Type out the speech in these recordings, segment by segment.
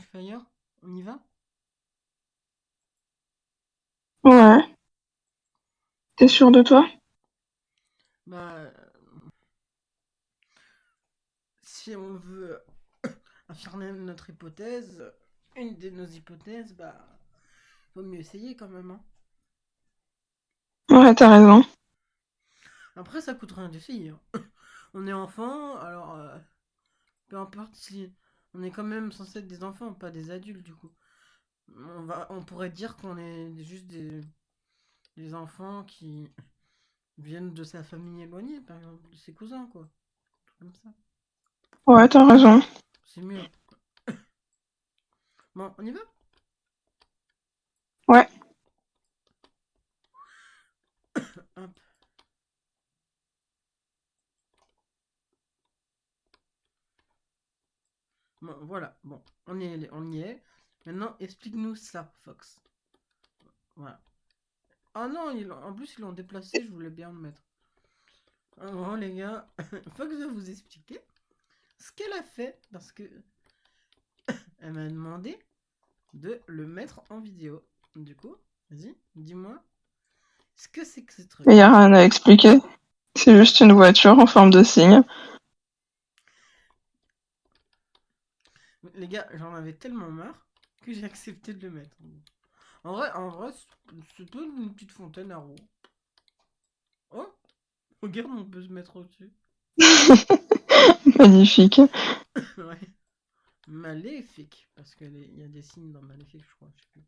Fire, on y va? Ouais, t'es sûr de toi? Bah, si on veut affirmer notre hypothèse, une de nos hypothèses, bah, vaut mieux essayer quand même, hein. Ouais, t'as raison. Après, ça coûte rien d'essayer, hein. On est enfant, alors peu importe si on est quand même censé être des enfants, pas des adultes du coup. On pourrait dire qu'on est juste des enfants qui viennent de sa famille éloignée, par exemple, de ses cousins, quoi. Comme ça. Ouais, t'as raison. C'est mieux. Bon, on y va? Ouais. Hop. Bon, voilà, bon, on y est. Maintenant, explique-nous ça, Fox. Voilà. Ah non, en plus, ils l'ont déplacé, je voulais bien le mettre. Alors, les gars, Fox va vous expliquer ce qu'elle a fait parce que elle m'a demandé de le mettre en vidéo. Du coup, vas-y, dis-moi ce que c'est que ce truc. Mais y a rien à expliquer. C'est juste une voiture en forme de cygne. Les gars, j'en avais tellement marre que j'ai accepté de le mettre. En vrai, c'est tout une petite fontaine à roues. Oh, regarde, on peut se mettre au-dessus. Magnifique. Ouais. Maléfique, parce qu'il y a des signes dans Maléfique, je crois, je sais plus.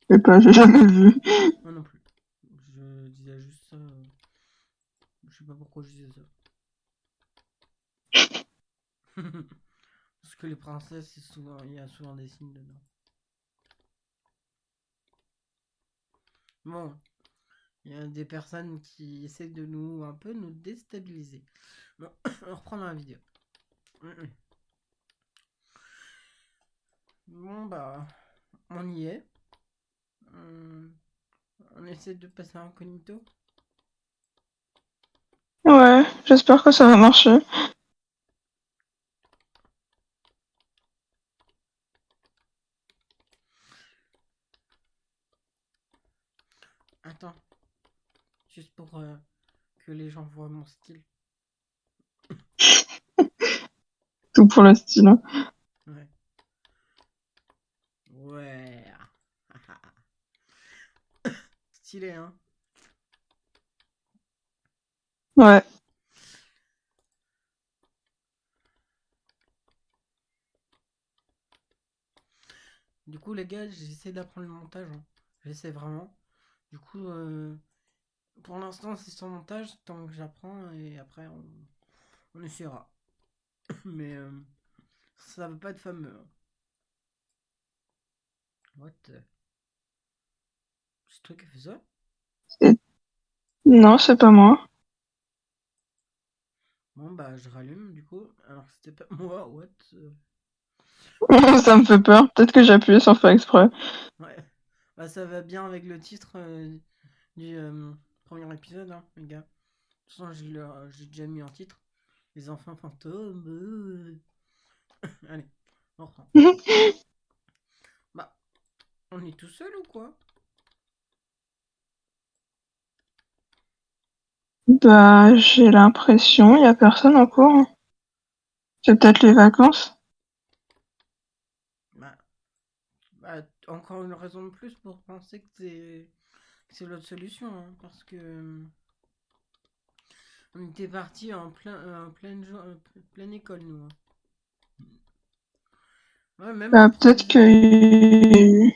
Je sais pas, j'ai jamais vu. Moi non plus. Je disais juste ça. Je sais pas pourquoi je disais ça. Parce que les princesses, il y a souvent des signes dedans. Bon, il y a des personnes qui essaient de nous un peu nous déstabiliser. Bon, on reprend dans la vidéo. Bon bah, on y est. On, on essaie de passer à incognito. Ouais, j'espère que ça va marcher. Attends, juste pour que les gens voient mon style. Tout pour le style. Ouais. Ouais. Stylé, hein. Ouais. Du coup, les gars, j'essaie d'apprendre le montage, hein. J'essaie vraiment. Du coup, pour l'instant, c'est sans montage, tant que j'apprends, et après, on essaiera. Mais ça veut pas être fameux, hein. What c'est toi qui fais ça? Et- Non, c'est pas moi. Bon, bah, je rallume, du coup. Alors, c'était pas moi, what Ça me fait peur. Peut-être que j'ai appuyé sans faire exprès. Ouais. Bah, ça va bien avec le titre du premier épisode, hein, les gars. De toute façon, j'ai déjà mis en titre. Les enfants fantômes. Allez, on reprend. Bah, on est tout seul ou quoi? Bah, j'ai l'impression, y a personne en cours. C'est peut-être les vacances. Bah, encore une raison de plus pour penser que c'est l'autre solution, hein, parce que on était parti pleine école, nous, hein. Ouais, même le Bah, peut-être proviseur. que...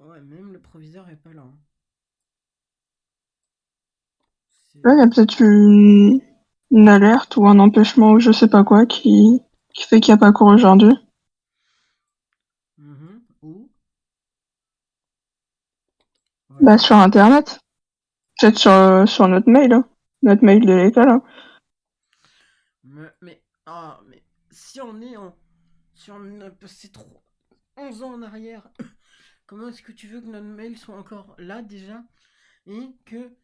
Ouais, même le proviseur est pas là, hein. Là, y a C'est. peut-être une alerte ou un empêchement ou je sais pas quoi qui fait qu'il y a pas cours aujourd'hui. Ou. Bah, Vas-y. sur Internet. Peut-être sur notre mail, hein. Notre mail de l'école, hein. Mais si on est en. Si on a passé 11 ans en arrière, comment est-ce que tu veux que notre mail soit encore là déjà? Et que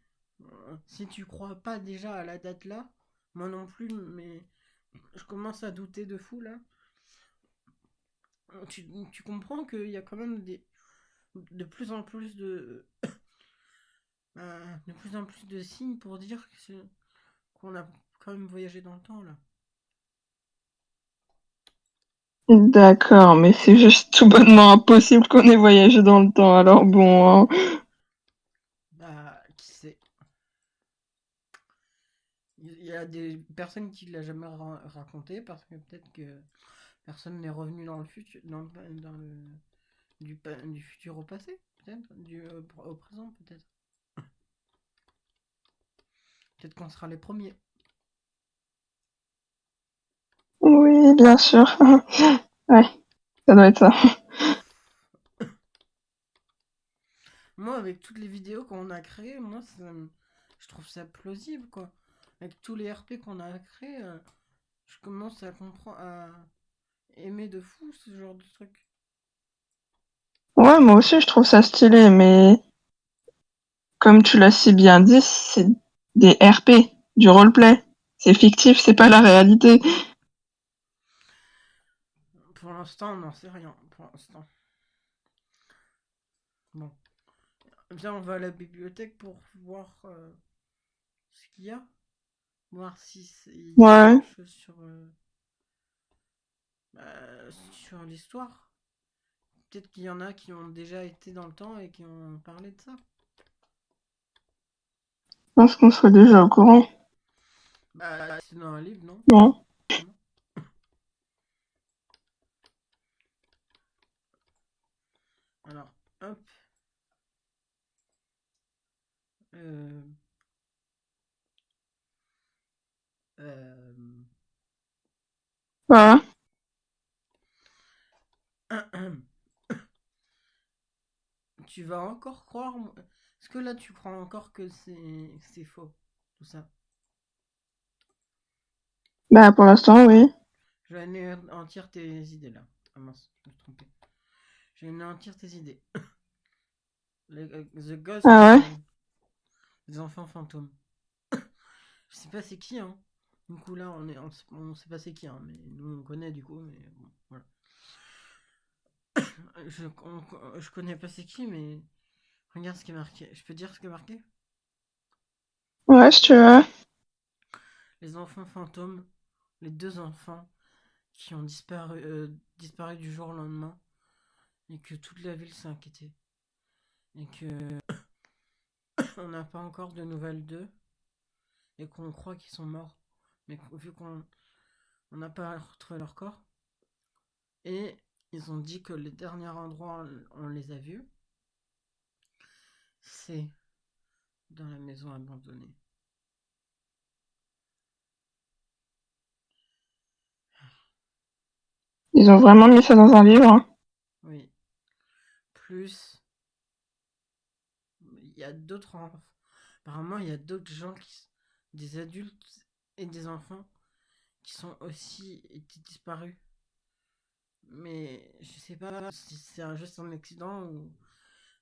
si tu crois pas déjà à la date là, moi non plus, mais Je commence à douter de fou là. Tu comprends qu'il y a quand même de plus en plus de plus en plus de signes pour dire qu'on a quand même voyagé dans le temps là. D'accord, mais c'est juste tout bonnement impossible qu'on ait voyagé dans le temps. Alors bon, hein. Bah, qui sait. Il y a des personnes qui ne l'ont jamais raconté parce que peut-être que personne n'est revenu dans le futur, dans le du futur au passé, peut-être, au présent, peut-être. Peut-être qu'on sera les premiers. Oui, bien sûr. Ouais, ça doit être ça. Moi, avec toutes les vidéos qu'on a créées, je trouve ça plausible, quoi. Avec tous les RP qu'on a créés, je commence à comprendre, à aimer de fou ce genre de truc. Ouais, moi aussi, je trouve ça stylé, mais comme tu l'as si bien dit, c'est des RP, du roleplay. C'est fictif, c'est pas la réalité. Pour l'instant, on n'en sait rien. Pour l'instant. Bon. Viens, on va à la bibliothèque pour voir ce qu'il y a. Voir si il y a Ouais, quelque chose sur l'histoire. Peut-être qu'il y en a qui ont déjà été dans le temps et qui ont parlé de ça. je pense qu'on serait déjà au courant. Bah, c'est dans un livre, non? Bon. Non. Alors, hop. Euh, euh, Ouais. tu vas encore croire. Est-ce que là, tu crois encore que c'est faux? Tout ça. Bah, pour l'instant, oui. Je vais anéantir tes idées là. Ah mince, je me suis trompé. Je vais anéantir tes idées. The Ghost Ah ouais? les enfants fantômes. Je sais pas c'est qui, hein. Du coup, là, on sait pas c'est qui, hein. Mais nous, on connaît du coup, mais bon, voilà. Je connais pas c'est qui, mais regarde ce qui est marqué. Je peux dire ce qui est marqué? Ouais, si tu veux. Les enfants fantômes, les deux enfants qui ont disparu du jour au lendemain, et que toute la ville s'est inquiétée. Et que on n'a pas encore de nouvelles d'eux, et qu'on croit qu'ils sont morts. Mais vu qu'on n'a pas retrouvé leur corps, et ils ont dit que les derniers endroits où on les a vus, c'est dans la maison abandonnée. Ils ont vraiment mis ça dans un livre, hein. Oui. Plus, il y a d'autres enfants. Apparemment, il y a d'autres gens des adultes et des enfants qui sont aussi été disparus. Mais je sais pas si c'est juste un accident ou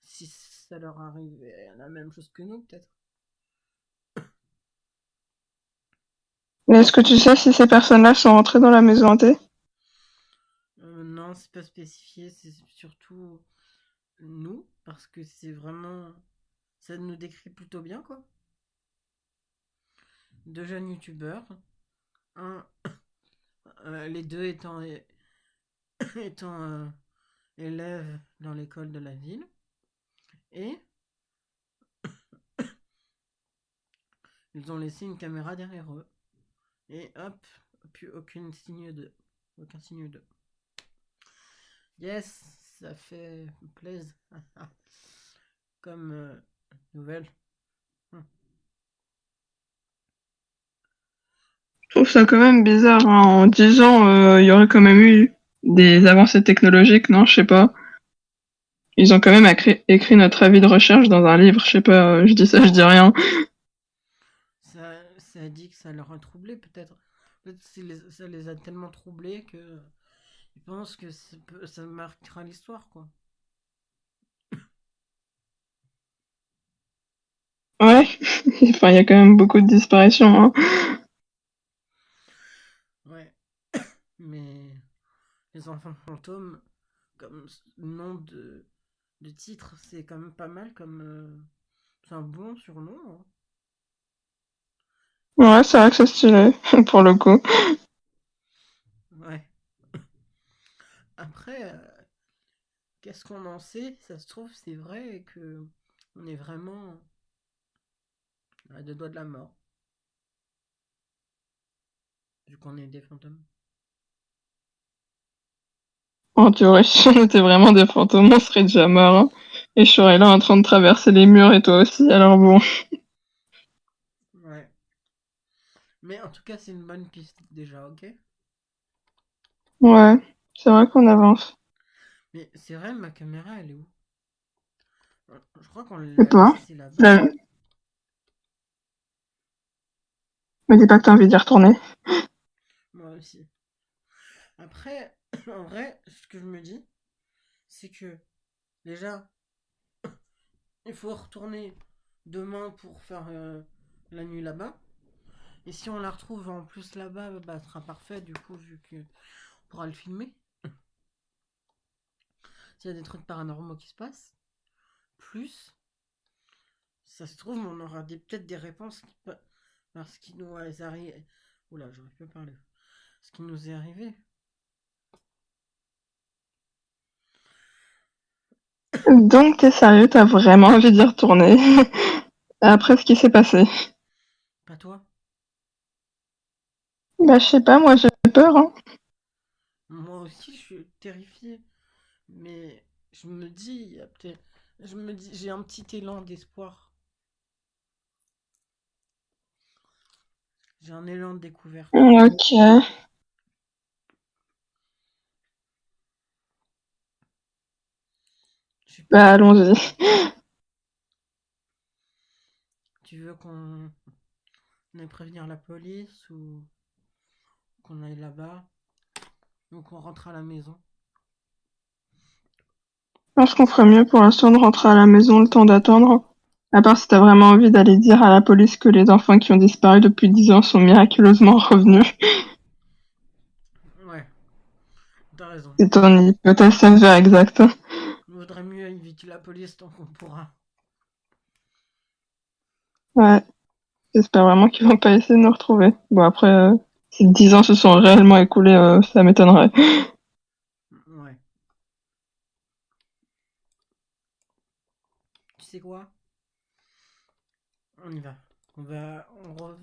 si ça leur arrive la même chose que nous, peut-être. Mais est-ce que tu sais si ces personnes-là sont rentrées dans la maison hantée? Non, c'est pas spécifié, c'est surtout nous, parce que c'est vraiment. Ça nous décrit plutôt bien, quoi. Deux jeunes youtubeurs, un, les deux étant élèves dans l'école de la ville, et ils ont laissé une caméra derrière eux. Et hop, plus aucun signe d'eux. Yes, ça fait plaisir. Comme nouvelle. Hum. Je trouve ça quand même bizarre, hein. En 10 ans, il y aurait quand même eu des avancées technologiques, non? Je sais pas. Ils ont quand même écrit notre avis de recherche dans un livre. Je sais pas, je dis ça, je dis rien. Ça a dit que ça leur a troublé, peut-être. Peut-être que ça les a tellement troublés que ils pensent que ça marquera l'histoire, quoi. Ouais. Enfin, il y a quand même beaucoup de disparitions, hein. Ouais. mais les enfants fantômes, comme nom de titre, c'est quand même pas mal comme. C'est un bon surnom, hein. Ouais, c'est vrai que c'est stylé, pour le coup. Ouais. Après, qu'est-ce qu'on en sait? Ça se trouve, c'est vrai que on est vraiment à deux doigts de la mort, vu qu'on est des fantômes. En théorie, si on était vraiment des fantômes, on serait déjà mort, hein. Et je serais là en train de traverser les murs et toi aussi, alors bon. Ouais. Mais en tout cas, c'est une bonne piste déjà, ok? Ouais, c'est vrai qu'on avance. Mais c'est vrai, ma caméra, elle est où? Je crois qu'on Et l'a toi? laissée là-bas. Là, me dis pas que t'as envie d'y retourner. Moi aussi. Après, en vrai, ce que je me dis, c'est que déjà, il faut retourner demain pour faire la nuit là-bas. Et si on la retrouve en plus là-bas, bah, ce sera parfait du coup, vu qu'on pourra le filmer. S'il y a des trucs paranormaux qui se passent. Plus, ça se trouve, on aura peut-être des réponses parce qu'il nous est arrivé. Oula, j'aurais pu parler. Ce qui nous est arrivé. Donc t'es sérieux, t'as vraiment envie d'y retourner après ce qui s'est passé? Pas toi? Bah je sais pas, moi j'ai peur, hein. Moi aussi, je suis terrifié. Mais je me dis, il y a peut-être. Je me dis, j'ai un petit élan d'espoir. J'ai un élan de découverte. Ok, Je sais pas. bah allons-y. Tu veux qu'on aille prévenir la police ou qu'on aille là-bas ou qu'on rentre à la maison? Je pense qu'on ferait mieux pour l'instant de rentrer à la maison le temps d'attendre. À part si t'as vraiment envie d'aller dire à la police que les enfants qui ont disparu depuis 10 ans sont miraculeusement revenus. Ouais, t'as raison. C'est ton hypothèse s'avère exacte. Il vaudrait mieux éviter la police tant qu'on pourra. Ouais, j'espère vraiment qu'ils vont pas essayer de nous retrouver. Bon après, si 10 ans se sont réellement écoulés, ça m'étonnerait. Ouais. Tu sais quoi? On y va. On va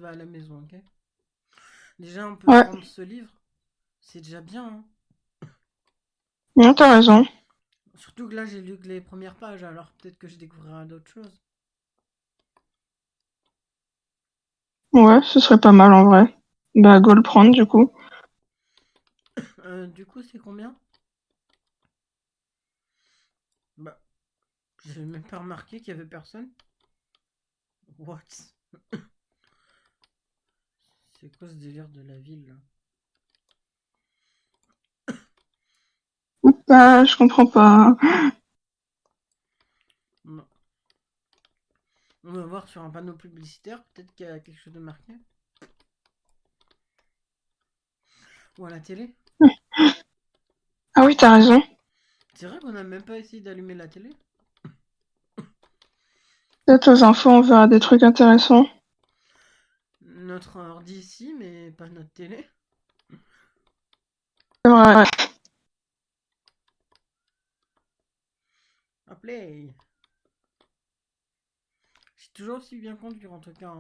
à la maison, ok? Déjà, on peut Ouais, prendre ce livre. C'est déjà bien, hein. non, t'as raison. Surtout que là, j'ai lu que les premières pages, alors peut-être que je découvrirai d'autres choses. Ouais, ce serait pas mal en vrai. Bah go le prendre du coup. Du coup, c'est combien? Bah, j'ai même pas remarqué qu'il y avait personne. What? C'est quoi ce délire de la ville là? Bah je comprends pas. Non. On va voir sur un panneau publicitaire, peut-être qu'il y a quelque chose de marqué. Ou à la télé. Ah oui, t'as raison. C'est vrai qu'on a même pas essayé d'allumer la télé. Peut-être aux infos on verra des trucs intéressants. Notre ordi ici, mais pas notre télé. C'est vrai, ouais. À play. J'ai toujours aussi bien conduire en tout cas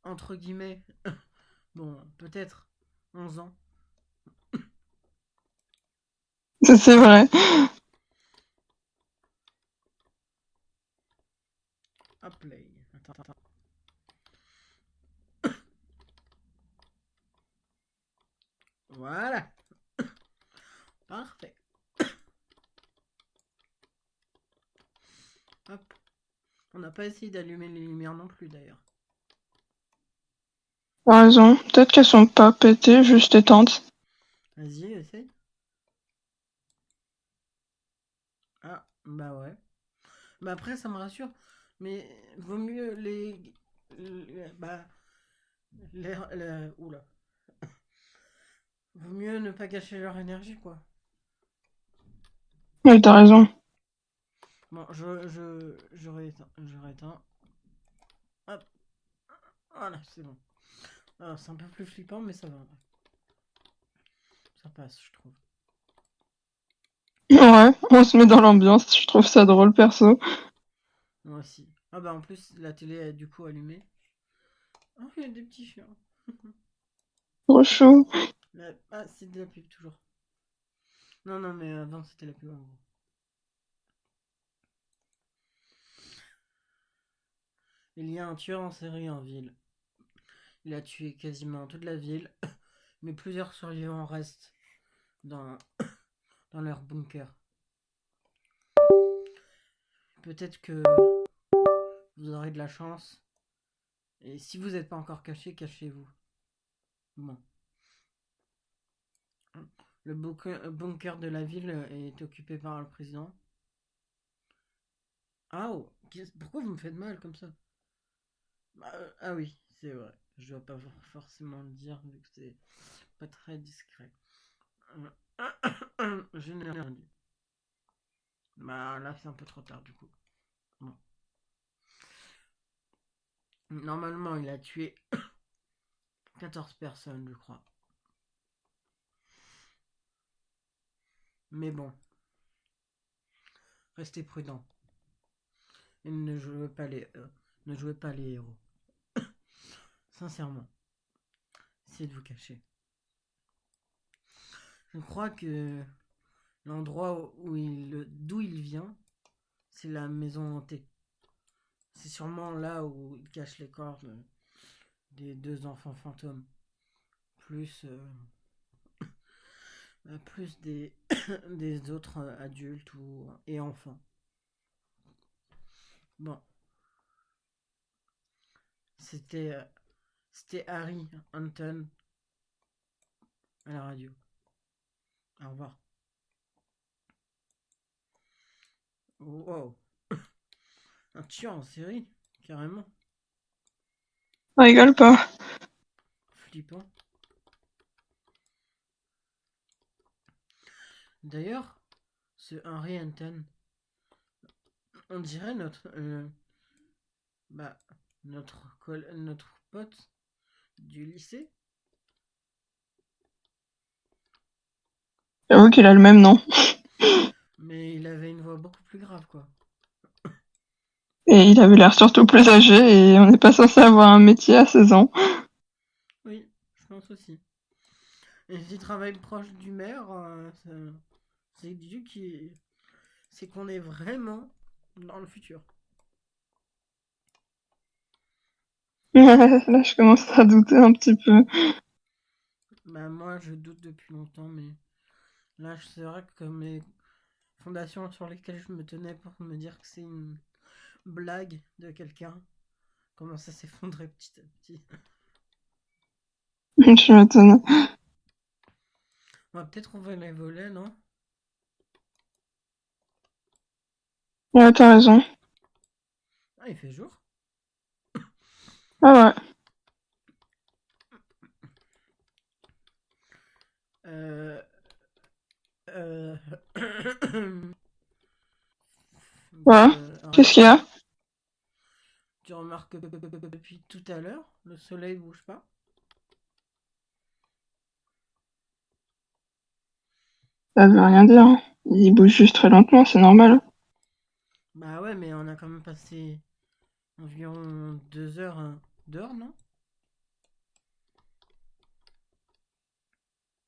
entre guillemets. Bon, peut-être 11 ans. C'est vrai. À play. Attends, attends. Voilà. Parfait. Hop. On n'a pas essayé d'allumer les lumières non plus d'ailleurs. T'as raison. Peut-être qu'elles sont pas pétées, juste éteintes. Vas-y, essaye. Ah, bah ouais. Bah après, ça me rassure. Mais vaut mieux bah. Oula. Vaut mieux ne pas gâcher leur énergie, quoi. Oui, t'as raison. Bon, j'aurais éteint. J'aurais éteint. Hop, voilà, c'est bon. Alors, c'est un peu plus flippant, mais ça va. Ça passe, je trouve. Ouais, on se met dans l'ambiance, je trouve ça drôle perso. Moi aussi. Ah bah en plus, la télé est du coup allumée. Ah, il y a des petits chiens. Trop chaud. Ah, c'est de la pub toujours. Non, non, mais avant c'était la pub en gros. Il y a un tueur en série en ville. Il a tué quasiment toute la ville, mais plusieurs survivants restent dans, dans leur bunker. Peut-être que vous aurez de la chance. Et si vous n'êtes pas encore caché, cachez-vous. Bon. Le bunker de la ville est occupé par le président. Ah, oh, pourquoi vous me faites mal comme ça? Ah oui, c'est vrai. Je dois pas forcément le dire vu que c'est pas très discret. Je n'ai rien dit. Bah là c'est un peu trop tard du coup. Bon. Normalement il a tué 14 personnes je crois. Mais bon, restez prudent. Et ne jouez pas les héros. Sincèrement, essayez de vous cacher. Je crois que l'endroit d'où il vient, c'est la maison hantée. C'est sûrement là où il cache les corps des deux enfants fantômes. Plus, plus des, des autres adultes et enfants. Bon, c'était c'était Harry Anton à la radio. Au revoir. Wow, un tueur en série, carrément. On rigole pas. Flippant. D'ailleurs, ce Harry Anton, on dirait bah, notre pote du lycée. J'avoue qu'il a le même nom. Mais il avait une voix beaucoup plus grave, quoi. Et il avait l'air surtout plus âgé et on n'est pas censé avoir un métier à 16 ans. Oui, je pense aussi. Et s'il travaille proche du maire, c'est Dieu qui. C'est qu'on est vraiment dans le futur. Là, je commence à douter un petit peu. Bah, moi, je doute depuis longtemps, mais là, c'est vrai que mes fondations sur lesquelles je me tenais pour me dire que c'est une blague de quelqu'un commencent à s'effondrer petit à petit. Je m'étonne. On va peut-être ouvrir les volets, non? Ouais, t'as raison. Ah, il fait jour. Ah ouais. Euh. Euh. Ouais. Qu'est-ce qu'il y a? Tu remarques que depuis tout à l'heure, le soleil bouge pas. Ça veut rien dire, hein. Il bouge juste très lentement, c'est normal. Bah ouais, mais on a quand même passé environ 2 heures dehors, non?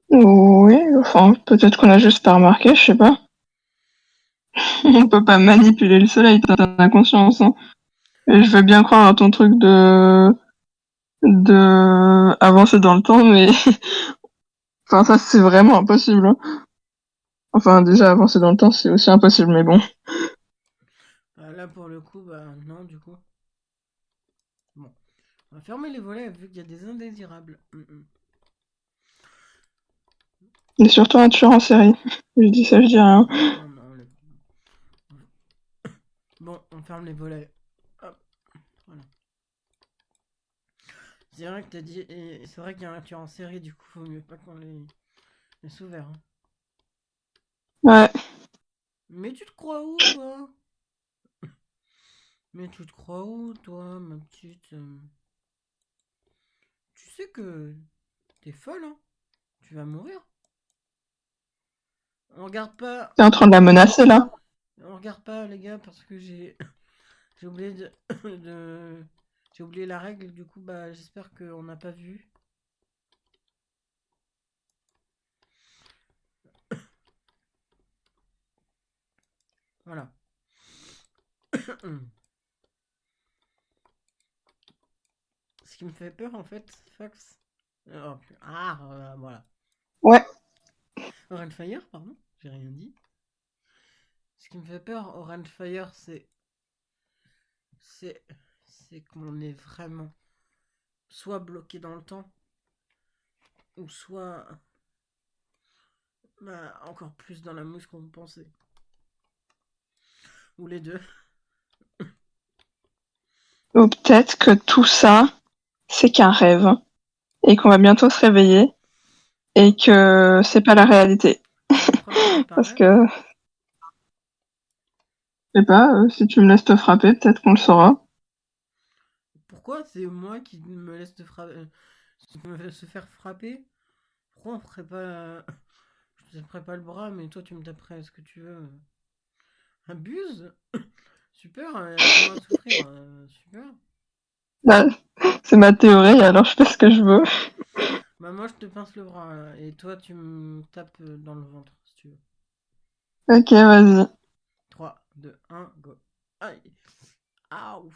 Oui, enfin, peut-être qu'on a juste pas remarqué, je sais pas. On peut pas manipuler le soleil, t'en as conscience, hein. Et je veux bien croire à ton truc de avancer dans le temps, mais enfin, ça, c'est vraiment impossible, hein. Enfin, déjà, avancer dans le temps, c'est aussi impossible, mais bon. Là, pour le coup, bah non, du coup. Bon, on va fermer les volets vu qu'il y a des indésirables. Il est surtout un tueur en série. Je dis ça, je dis rien. Non, non, bon, on ferme les volets. Hop, voilà. C'est vrai que t'as dit. C'est vrai qu'il y a un tueur en série, du coup, faut mieux pas qu'on les Laisse ouvert. Hein. Ouais. Mais tu te crois où, toi? Mais tu te crois où, toi, ma petite Tu sais que t'es folle, hein? Tu vas mourir. On regarde pas. T'es en train de la menacer, là? On regarde pas, les gars, parce que j'ai. J'ai oublié de... J'ai oublié la règle, du coup, bah, j'espère qu'on n'a pas vu. Voilà. Ce qui me fait peur, en fait, Fox. Voilà. Ouais. Orange Fire, pardon, j'ai rien dit. Ce qui me fait peur, Orange Fire, c'est. C'est qu'on est vraiment soit bloqué dans le temps, ou soit. Bah, encore plus dans la mousse qu'on pensait. Ou les deux. Ou peut-être que tout ça, c'est qu'un rêve. Et qu'on va bientôt se réveiller. Et que c'est pas la réalité. La preuve que c'est pas un Parce rêve. que, je sais pas, si tu me laisses te frapper, peut-être qu'on le saura. Pourquoi c'est moi qui me laisse se faire frapper? Pourquoi on ferait pas. Je te taperais pas le bras, mais toi tu me taperais ce que tu veux. Abuse. Super, fais-moi souffrir. Super. Là, c'est ma théorie, alors je fais ce que je veux. Bah moi je te pince le bras là, et toi tu me tapes dans le ventre si tu veux. Ok, vas-y. 3, 2, 1, go. Aïe. Aouh.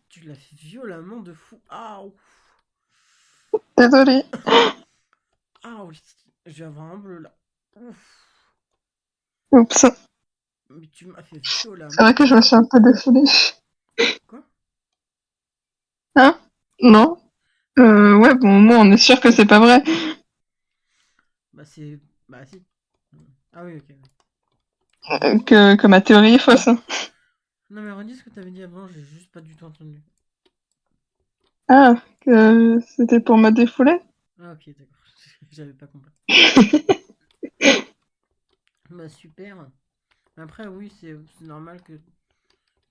Tu l'as fait violemment de fou. Aouh. Désolée. Aouh. Je vais avoir un bleu là. Ouf. Oups. Mais tu m'as fait C'est vrai violemment. que je me suis un peu défoulée. Quoi? Hein? Non? Ouais, bon, moi, on est sûr que c'est pas vrai. Bah c'est. Bah si. Ah oui, ok. Que ma théorie est fausse. Non mais redis ce que t'avais dit avant, j'ai juste pas du tout entendu. Ah, que c'était pour me défouler? Ah ok, d'accord. J'avais pas compris. Bah super. Après oui, c'est normal que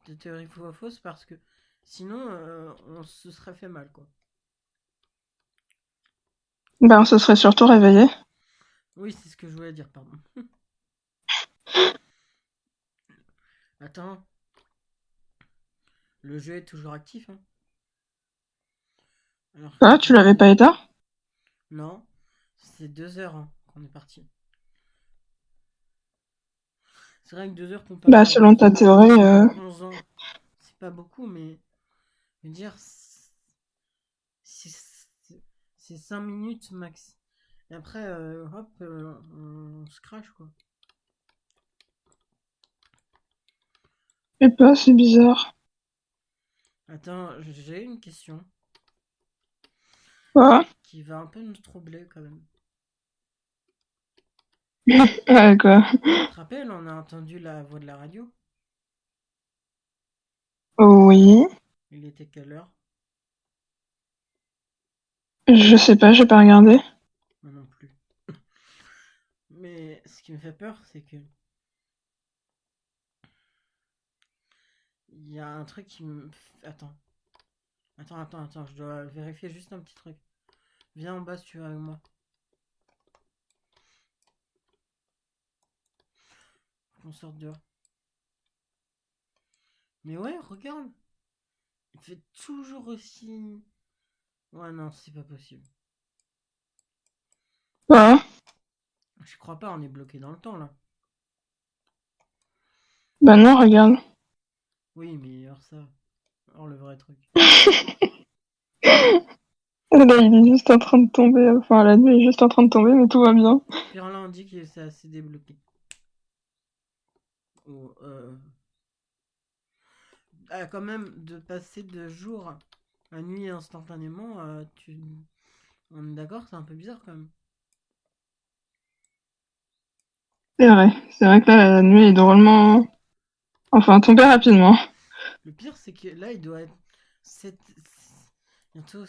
tes théories soient fausses parce que sinon on se serait fait mal quoi. Ben, on se serait surtout réveillé. Oui, c'est ce que je voulais dire, pardon. Attends, le jeu est toujours actif, hein. Alors que Ah, tu l'avais pas éteint? non, c'est 2 heures hein, qu'on est parti. C'est vrai que 2 heures comparé Bah, à selon ta théorie, 11 ans, c'est pas beaucoup, mais je veux dire, c'est 5 minutes max. Et après, hop, on se crache quoi. je sais pas, c'est bizarre. Attends, j'ai une question Quoi? qui va un peu nous troubler quand même. Quoi? Tu te rappelles, on a entendu la voix de la radio. Oui. Il était quelle heure? Je sais pas, j'ai pas regardé. Moi non plus. Mais ce qui me fait peur, c'est que il y a un truc qui me. Attends. Attends, je dois vérifier juste un petit truc. Viens en bas si tu veux avec moi. Faut qu'on sorte dehors. Mais ouais, regarde. Il fait toujours aussi. Ouais, non, c'est pas possible. Quoi? Je crois pas, on est bloqué dans le temps là. Bah non, regarde. Oui, mais alors ça. Alors le vrai truc. Là, il est juste en train de tomber. Enfin, la nuit est juste en train de tomber, mais tout va bien. Puis là, on dit que c'est assez débloqué. Oh, ah, quand même, de passer de jour à nuit instantanément, on est d'accord, c'est un peu bizarre quand même. C'est vrai. C'est vrai que là, la nuit est drôlement... Enfin, tombée rapidement. Le pire, c'est que là, il doit être 7, bientôt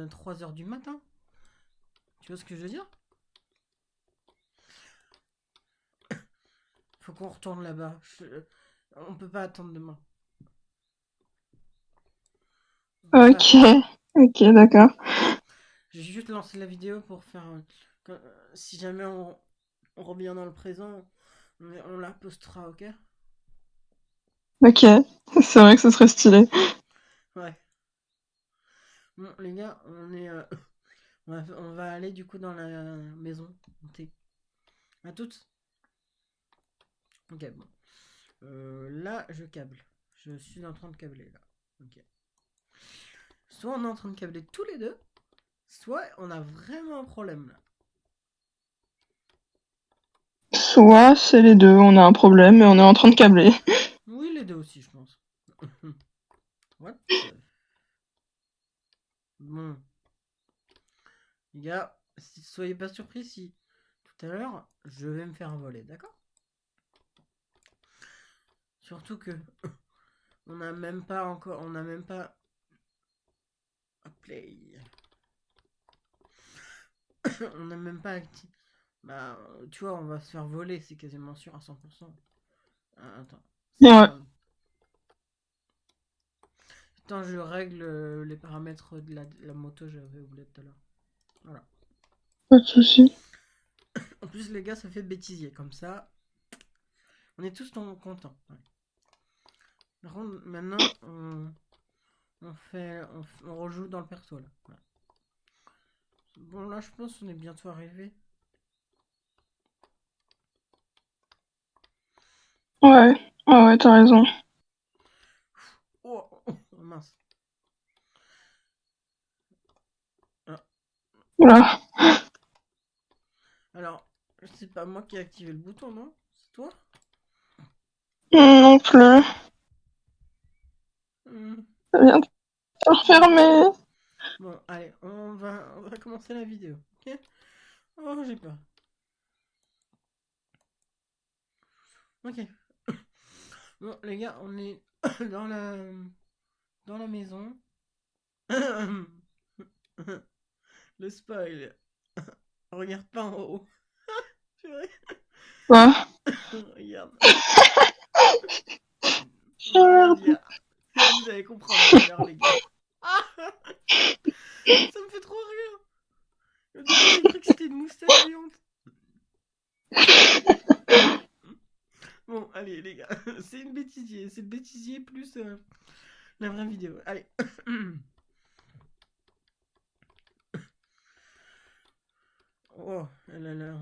3 heures du matin. Tu vois ce que je veux dire? Faut qu'on retourne là-bas. On peut pas attendre demain. On peut pas. Ok, ok, d'accord. J'ai juste lancé la vidéo pour faire. Si jamais on revient dans le présent, on la postera, ok? Ok, c'est vrai que ce serait stylé. Ouais. Bon, les gars, on va aller du coup dans la maison. Ok. À toutes. Ok, bon. Là, je câble. Je suis en train de câbler là. Ok. Soit on est en train de câbler tous les deux, soit on a vraiment un problème là. Soit c'est les deux, on a un problème et on est en train de câbler. Oui, les deux aussi, je pense. What? Bon, les gars, soyez pas surpris si tout à l'heure je vais me faire voler, d'accord? Surtout que on n'a même pas encore, on n'a même pas play. On n'a même pas activé. Bah, tu vois, on va se faire voler, c'est quasiment sûr à 100%. Ah, attends, c'est Ouais, quoi? Attends, je règle les paramètres de la moto, j'avais oublié tout à l'heure. Voilà. pas de souci. En plus, les gars, ça fait bêtisier. Comme ça, on est tous contents. Ouais. Par contre, maintenant, on rejoue dans le perso là. Voilà. Bon, là, je pense qu'on est bientôt arrivé. Ouais, ouais, ouais, t'as raison. Oh, oh, oh, mince. Ah. Oula. Alors, c'est pas moi qui ai activé le bouton, non? C'est toi? Non plus. Hmm. Ça vient de se refermer. Bon, allez, on va commencer la vidéo. Ok? Oh, j'ai peur. Ok. Bon, les gars, on est dans la maison. Le spoil. Regarde pas en haut. Purée. Quoi? Regarde. Regarde, Merde. vous allez comprendre tout à l'heure, les gars. Ah, ça me fait trop rire. Au début, j'ai cru que c'était une moustache géante. Bon, allez, les gars. C'est une bêtisier. C'est le bêtisier plus la vraie vidéo. Allez. Oh, elle a l'air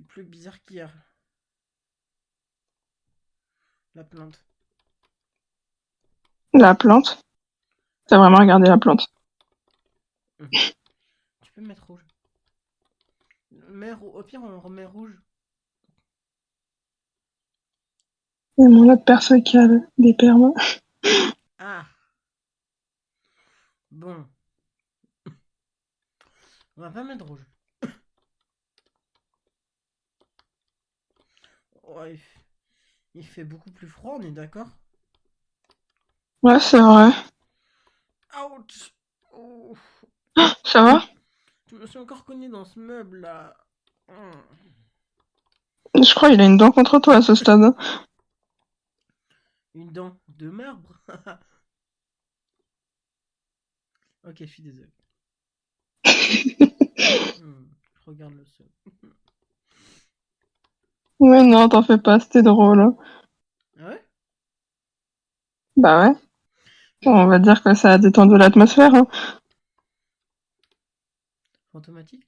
plus bizarre qu'hier. La plante. La plante? T'as vraiment regardé la plante? Tu peux mettre rouge. Au pire, on remet rouge. Il y a mon autre perso qui a des perles. Ah, bon. On va pas mettre rouge. Oh, il fait beaucoup plus froid, on est d'accord? Ouais, c'est vrai. Ouch! Oh, Ça va? je me suis encore cogné dans ce meuble là. Hmm. Je crois qu'il a une dent contre toi à ce stade. Une dent de marbre. Ok, je suis désolé. Je regarde le sol. Ouais, non, t'en fais pas, c'était drôle. Ah ouais? Bah ouais. On Ok. va dire que ça a détendu l'atmosphère, hein. Fantomatique?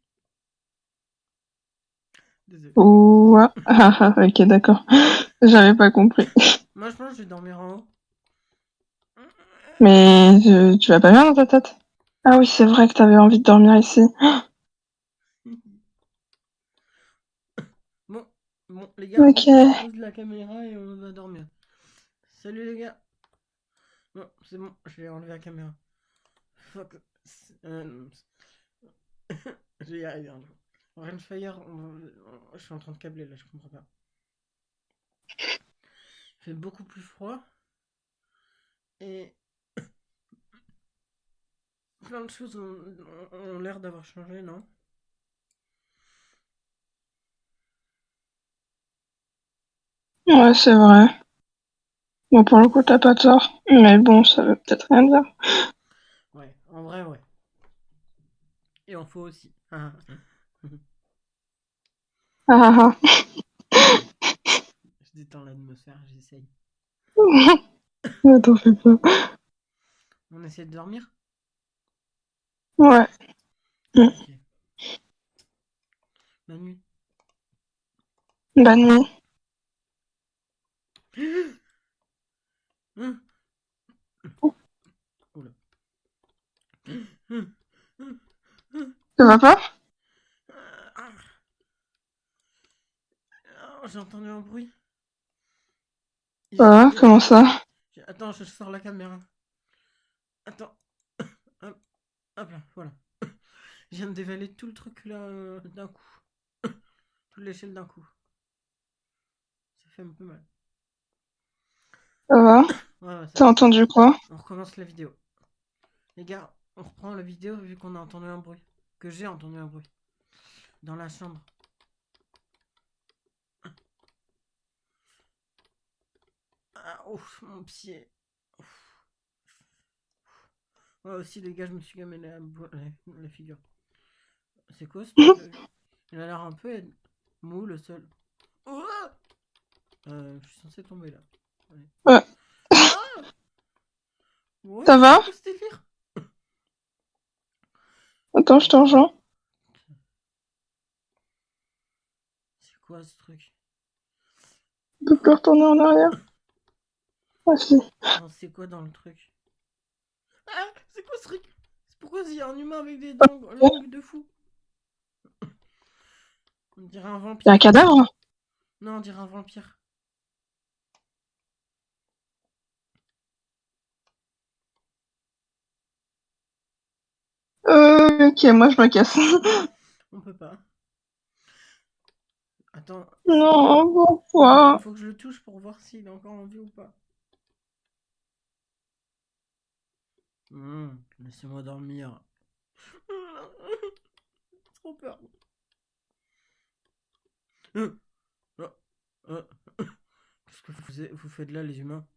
Désolé. Ouah. Ah, ah, ok, d'accord. J'avais pas compris. Moi, je pense que je vais dormir en haut. Mais tu vas pas bien dans ta tête? Ah oui, c'est vrai que t'avais envie de dormir ici. Bon, bon, les gars, Ok. je pose la caméra et on va dormir. Salut les gars. Bon, c'est bon, je vais enlever la caméra. Fuck. Euh, je vais y arriver un jour. Rainfire, je suis en train de câbler là, je comprends pas. Il fait beaucoup plus froid et plein de choses ont l'air d'avoir changé, non? Ouais, c'est vrai. Bon, pour le coup, t'as pas tort. Mais bon, ça veut peut-être rien dire. Ouais, en vrai, ouais. Et en faux aussi. Ah ah Je détends l'atmosphère, j'essaye. ah. Ne t'en fais pas. On essaie de dormir? Ouais. Ok. La nuit. Bonne nuit. Oula. Ça va pas? J'ai entendu un bruit. J'ai Ah, comment dévalé. ça? Attends, je sors la caméra. Attends. Hop, hop là, voilà. Je viens de dévaler tout le truc là d'un coup. Toute l'échelle d'un coup. Ça fait un peu mal. Ça va? Ouais, ouais, ça T'as va. entendu quoi? On recommence la vidéo. Les gars, on reprend la vidéo vu qu'on a entendu un bruit. Que j'ai entendu un bruit. Dans la chambre. Ah, ouf, mon pied. Ouf. Ouais, aussi, les gars, je me suis gamé la figure. C'est quoi ce truc là? Il a l'air un peu mou le sol. Oh, je suis censé tomber là. Ouais. Ouais. Ah, ouais, Ça c'est va? quoi ce délire? Attends, je te rejoins. C'est quoi ce truc? On peut plus retourner en arrière. Ah si. Non, c'est quoi dans le truc? Ah, c'est quoi ce truc? C'est pourquoi il y a un humain avec des dents longues de fou? On dirait un Y'a un vampire. cadavre? Non, on dirait un vampire. Ok, moi je me casse. On peut pas. Attends, Non, il pourquoi? faut que je le touche pour voir s'il est encore en vie ou pas. Laissez-moi dormir. Trop peur. Euh, euh, euh. Qu'est-ce que vous faites là, les humains?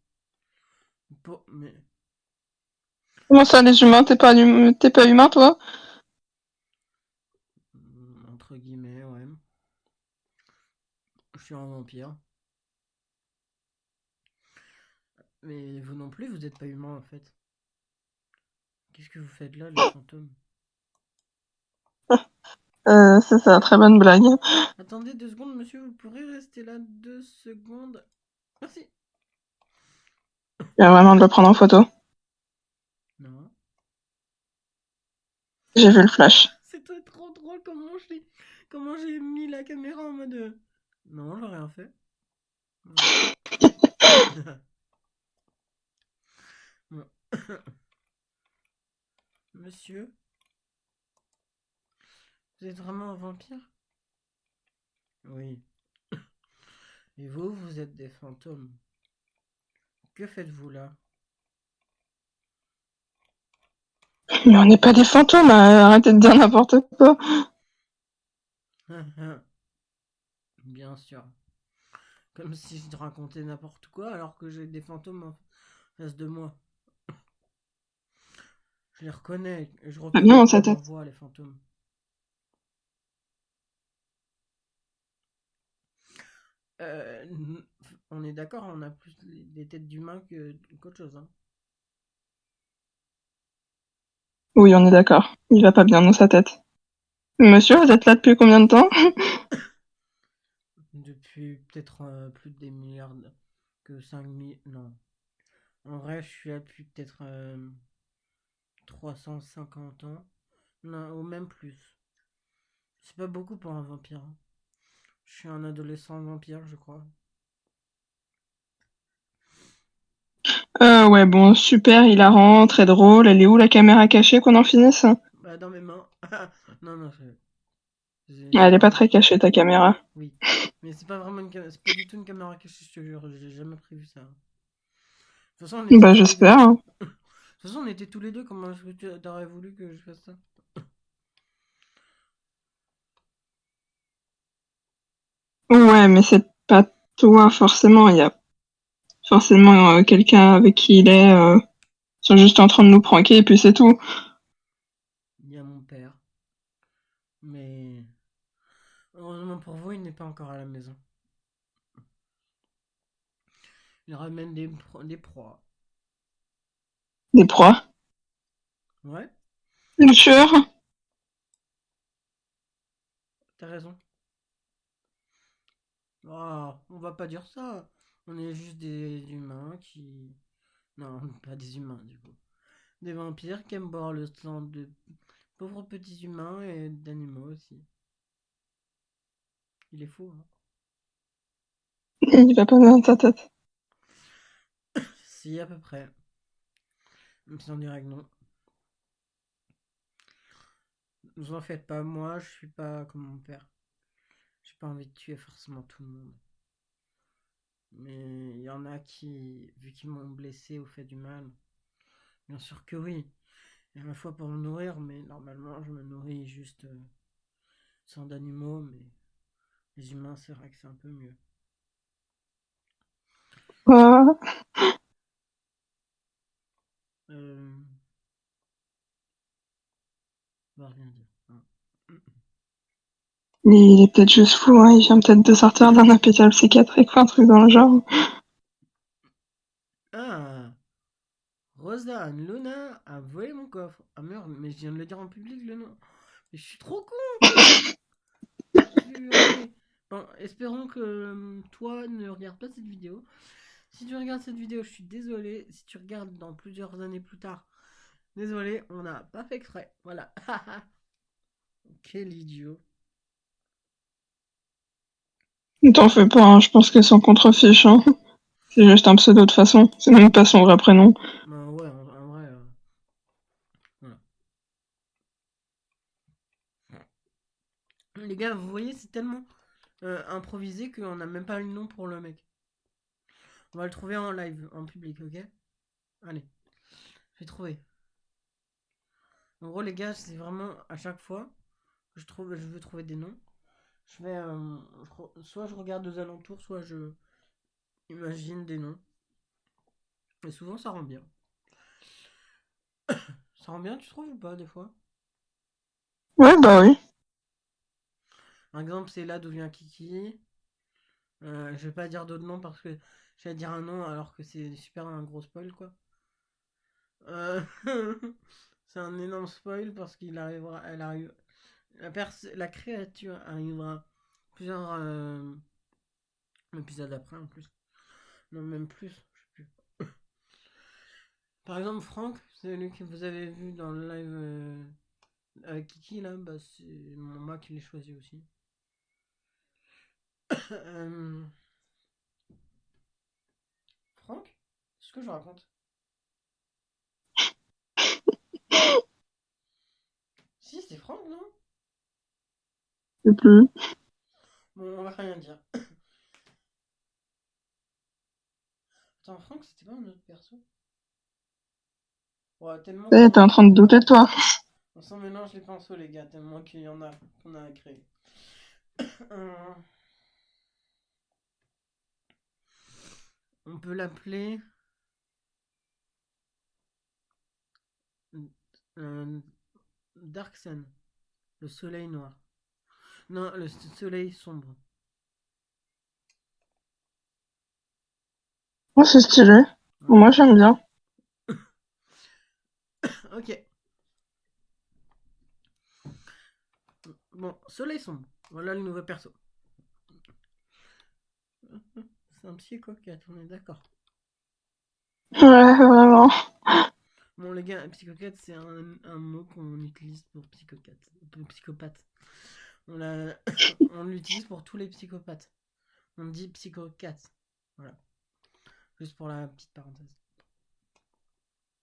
Mais. Comment ça, les humains? T'es pas humain, toi? Entre guillemets, ouais. Je suis un vampire. Mais vous non plus, vous êtes pas humain en fait. Qu'est-ce que vous faites là, les fantômes? Ça, c'est une très bonne blague. Attendez 2 secondes, monsieur, vous pourrez rester là 2 secondes. Merci. Il y a vraiment de le prendre en photo. Non. J'ai vu le flash. C'était trop drôle comment j'ai mis la caméra en mode. Non, j'ai rien fait. Bon. Monsieur, vous êtes vraiment un vampire? Oui. Et vous, vous êtes des fantômes. Que faites-vous là? Mais on n'est pas des fantômes, arrêtez de dire n'importe quoi. Bien sûr. Comme si je te racontais n'importe quoi alors que j'ai des fantômes en face de moi. Je les reconnais. Je Ah bien reconnais dans par sa leur tête. voix les fantômes. Euh, on est d'accord, on a plus des têtes d'humains qu'autre chose. Hein. Oui, on est d'accord. Il va pas bien dans sa tête. Monsieur, vous êtes là depuis combien de temps? Depuis peut-être plus de des milliards que 5 000. Non. En vrai, je suis là depuis peut-être 350 ans. Non, ou même plus. C'est pas beaucoup pour un vampire. Hein. Je suis un adolescent vampire, je crois. Ouais, bon, super, hilarant, très drôle. Elle est où la caméra cachée qu'on en finisse? Bah, dans mes mains. Non, non, Elle est pas vraiment. très cachée, ta caméra. Oui. Mais c'est pas vraiment c'est pas du tout une caméra cachée, je te jure. J'ai jamais prévu ça. De toute façon, on était Bah, tous les deux. j'espère, hein. De toute façon, on était tous les deux. Comment t'aurais voulu que je fasse ça? Ouais, mais c'est pas Tu vois, forcément, il y a forcément quelqu'un avec qui il est. Ils sont juste en train de nous pranker et puis c'est tout. Il y a mon père. Mais heureusement pour vous, il n'est pas encore à la maison. Il ramène des proies. Des proies. Ouais, Une sueur. t'as raison. Oh, on va pas dire ça. On est juste des humains qui... Non, pas des humains du coup. Des vampires qui aiment boire le sang de pauvres petits humains et d'animaux aussi. Il est fou, hein. Il va pas bien dans ta tête. Si, à peu près. Même si on dirait que non. Ne vous en faites pas, moi je suis pas comme mon père. J'ai pas envie de tuer forcément tout le monde. Mais il y en a qui, vu qu'ils m'ont blessé ou fait du mal, bien sûr que oui. Il y a la fois pour me nourrir, mais normalement je me nourris juste sans d'animaux, mais les humains c'est vrai que c'est un peu mieux. Euh, Euh... On va rien dire, hein. il est peut-être juste fou, hein. Il vient peut-être de sortir d'un hôpital psychiatrique ou un truc dans le genre. Ah, Rosa Luna a volé mon coffre. Ah merde, mais je viens de le dire en public le nom. Mais je suis trop con. Purée. Bon, espérons que toi ne regardes pas cette vidéo. Si tu regardes cette vidéo, je suis désolé. Si tu regardes dans plusieurs années plus tard, désolé, on n'a pas fait exprès. Voilà. Quel idiot. Ne t'en fais pas, hein. Je pense qu'elle s'en contrefiche, hein. C'est juste un pseudo de façon. C'est même pas son vrai prénom. Ben ouais, en vrai. Voilà. Les gars, vous voyez, c'est tellement improvisé qu'on n'a même pas le nom pour le mec. On va le trouver en live, en public, ok? Allez, j'ai trouvé. En gros, les gars, c'est vraiment à chaque fois que je veux trouver des noms. Je vais, soit je regarde aux alentours, soit je imagine des noms. Et souvent, ça rend bien. Ça rend bien, tu trouves ou pas, des fois? Ouais, bah oui. Par exemple, c'est là d'où vient Kiki. Je vais pas dire d'autres noms parce que je vais dire un nom alors que c'est super un gros spoil, quoi. Euh, c'est un énorme spoil parce qu'il arrivera, elle arrive, la créature arrivera plusieurs épisodes après en plus. Non, même plus, je sais plus. Par exemple, Franck, c'est celui que vous avez vu dans le live avec Kiki là, bah c'est moi qui l'ai choisi aussi. Euh, Franck? C'est ce que je raconte? Si, c'est Franck, non? Je sais plus. Bon, on va rien dire. Attends, Franck, c'était pas un autre perso? Ouais, tellement T'es en train de douter de toi. on s'en mélange les pinceaux, les gars, tellement qu'il y en a qu'on a créé. Euh, on peut l'appeler euh, Darksen, le soleil noir. Non, le soleil sombre. Oh, c'est stylé. Ouais. Moi, j'aime bien. Ok. Bon, soleil sombre. Voilà le nouveau perso. C'est un psychopathe, on est d'accord. Ouais, vraiment. Bon, les gars, psychopathe, c'est un mot qu'on utilise pour psychopathe. Pour psychopathe. On l'utilise pour tous les psychopathes. On dit psychopathe. Voilà. Juste pour la petite parenthèse.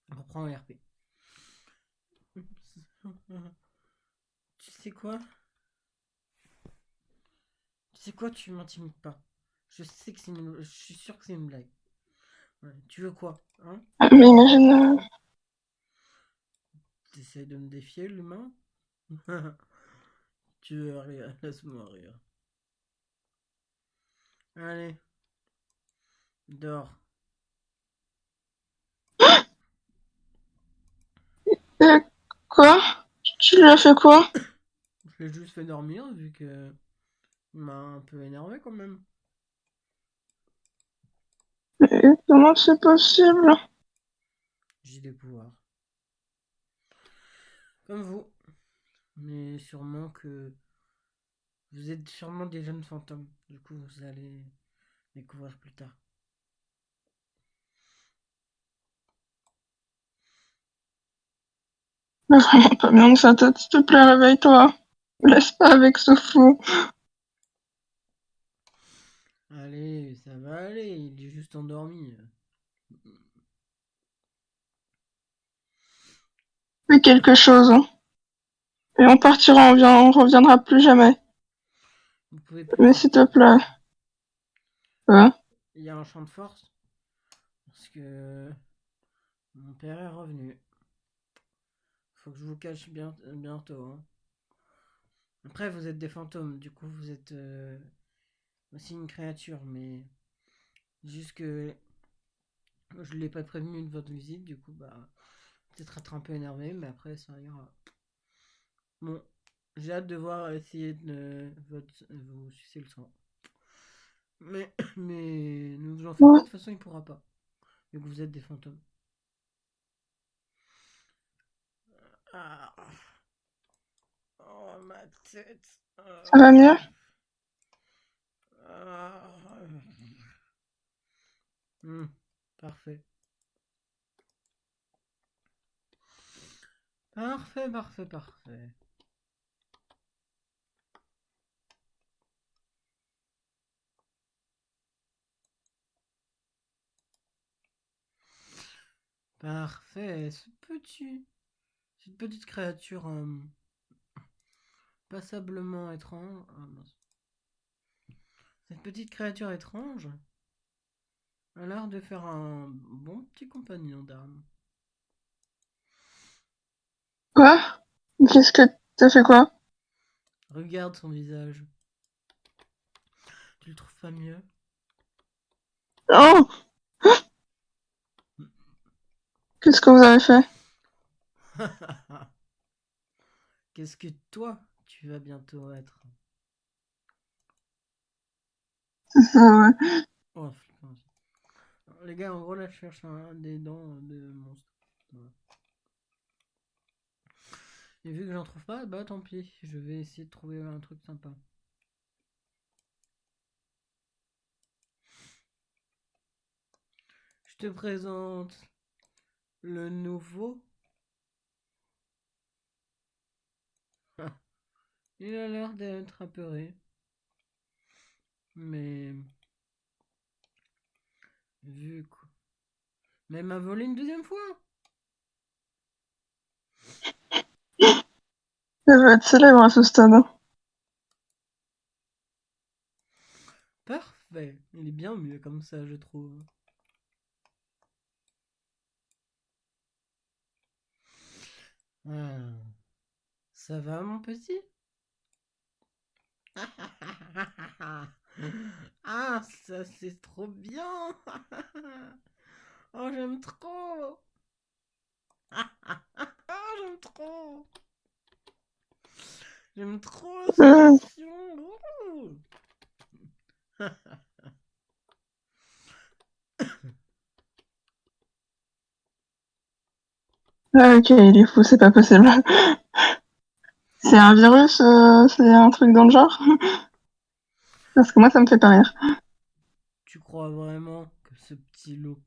On reprend en RP. Tu sais quoi? Tu sais quoi? Tu m'intimides pas. Je sais que je suis sûr que c'est une blague. Ouais. Tu veux quoi? Hein? Ah, mais imagine. T'essayes de me défier, l'humain? Tu veux rire? Laisse-moi rire. Allez. Dors. Et quoi? Tu lui as fait quoi? Je l'ai juste fait dormir vu que il m'a un peu énervé quand même. Et comment c'est possible? J'ai des pouvoirs. Comme vous. Mais sûrement que vous êtes sûrement des jeunes fantômes. Du coup, vous allez découvrir plus tard. Mais vraiment pas bien de sa tête, s'il te plaît, réveille-toi. Laisse pas avec ce fou. Allez, ça va aller. Il est juste endormi. Fais quelque chose, hein. Et on partira, on reviendra plus jamais. Vous pouvez plus Mais s'il sortir. te plaît. Ouais. Il y a un champ de force. Parce que mon père est revenu. Faut que je vous cache bientôt, hein. Après, vous êtes des fantômes. Du coup, vous êtes aussi une créature. Mais juste que je l'ai pas prévenu de votre visite. Du coup, bah, peut-être être un peu énervé. Mais après, ça ira. Bon, j'ai hâte de voir essayer de vous sucer le sang. Mais ne vous en faites pas, Ouais. de toute façon, il pourra pas. Vu que vous êtes des fantômes. Ah, oh, ma tête. Ça va mieux? Ah. Hmm, parfait. Parfait, parfait, parfait. Parfait. Cette petite créature passablement étrange. Ah, mince. Cette petite créature étrange a l'air de faire un bon petit compagnon d'armes. Quoi? Qu'est-ce que t'as fait quoi? Regarde son visage. Tu le trouves pas mieux? Oh! Qu'est-ce que vous avez fait? Qu'est-ce que toi, tu vas bientôt être? Ah ouais. Oh, putain. Les gars, en gros, là, je cherche des dents de monstre. Voilà. Et vu que j'en trouve pas, bah tant pis. Je vais essayer de trouver un truc sympa. Je te présente le nouveau. Il a l'air d'être apeuré. Mais vu quoi. Mais il m'a volé une deuxième fois. Elle va être célèbre à ce stade. Parfait. Il est bien mieux comme ça, je trouve. Ah. Ça va, mon petit? Ah, ça c'est trop bien. Oh, j'aime trop. Ah, j'aime trop. J'aime trop la Euh, sensation. Ouh. ah, ok, il est fou, c'est pas possible. C'est un virus, c'est un truc dans le genre? Parce que moi, ça me fait pas rire. Tu crois vraiment que ce petit loup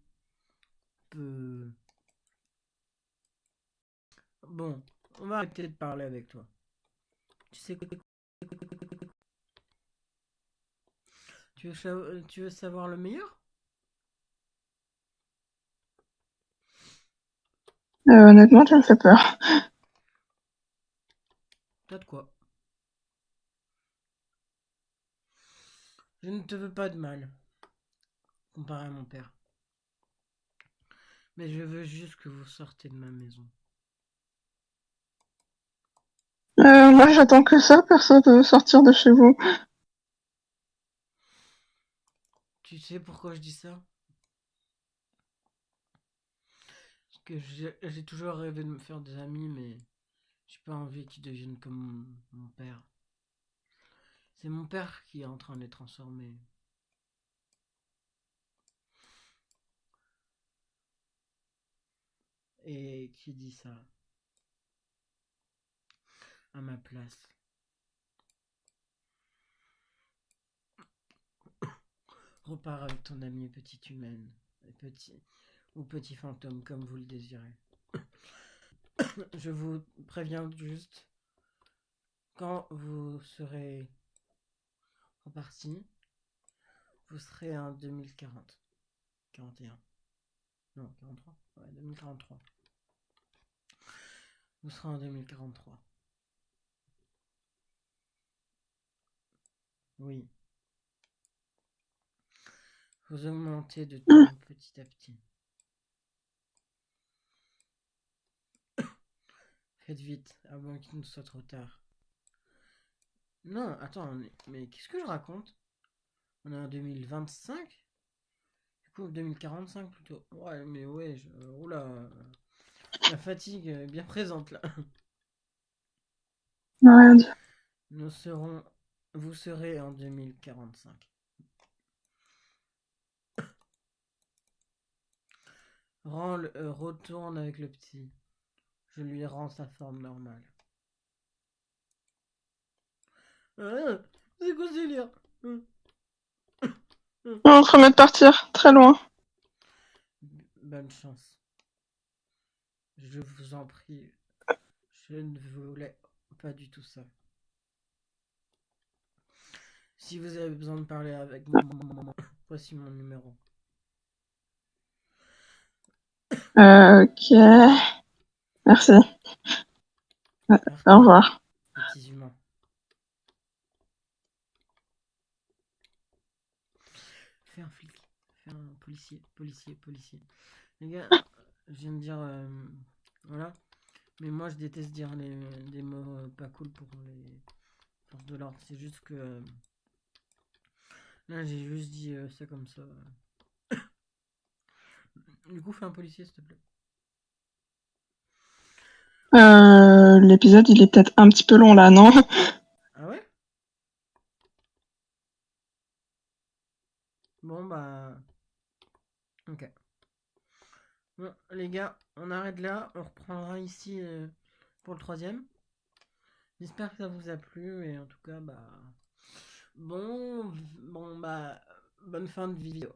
peut... Bon, on va arrêter de parler avec toi. Tu sais quoi? Tu veux savoir le meilleur? Honnêtement, tu me fais peur. T'as de quoi? Je ne te veux pas de mal, comparé à mon père. Mais je veux juste que vous sortez de ma maison. Moi, j'attends que ça, personne veut sortir de chez vous. Tu sais pourquoi je dis ça? que j'ai toujours rêvé de me faire des amis, mais j'ai pas envie qu'ils deviennent comme mon père. C'est mon père qui est en train de les transformer. Et qui dit ça à ma place? Repars avec ton ami petite humaine, petit fantôme comme vous le désirez. Je vous préviens juste, quand vous serez reparti, vous serez en 2040. 41. Non, 43. Ouais, 2043. Vous serez en 2043. Oui. Vous augmentez de temps petit à petit. Faites vite, avant qu'il ne soit trop tard. Non, attends, mais qu'est-ce que je raconte? On est en 2025? Du coup, 2045 plutôt. Ouais, mais ouais, oula, la fatigue est bien présente là. Ouais. Vous serez en 2045. Retourne avec le petit. Je lui rends sa forme normale. C'est quoi ce délire? On est en train de partir, très loin. Bonne chance. Je vous en prie. Je ne voulais pas du tout ça. Si vous avez besoin de parler avec moi, voici mon numéro. Ok. Merci. Au revoir. Petits humains. Fais un flic. Fais un policier. Les gars, je viens de dire... voilà. Mais moi, je déteste dire des mots pas cool pour les forces de l'ordre. C'est juste que... là, j'ai juste dit ça comme ça. Du coup, fais un policier, s'il te plaît. L'épisode, il est peut-être un petit peu long là, non? Ah ouais? Bon, bah... ok. Bon, les gars, on arrête là. On reprendra ici pour le troisième. J'espère que ça vous a plu. Et en tout cas, bah... Bon, bah... bonne fin de vidéo.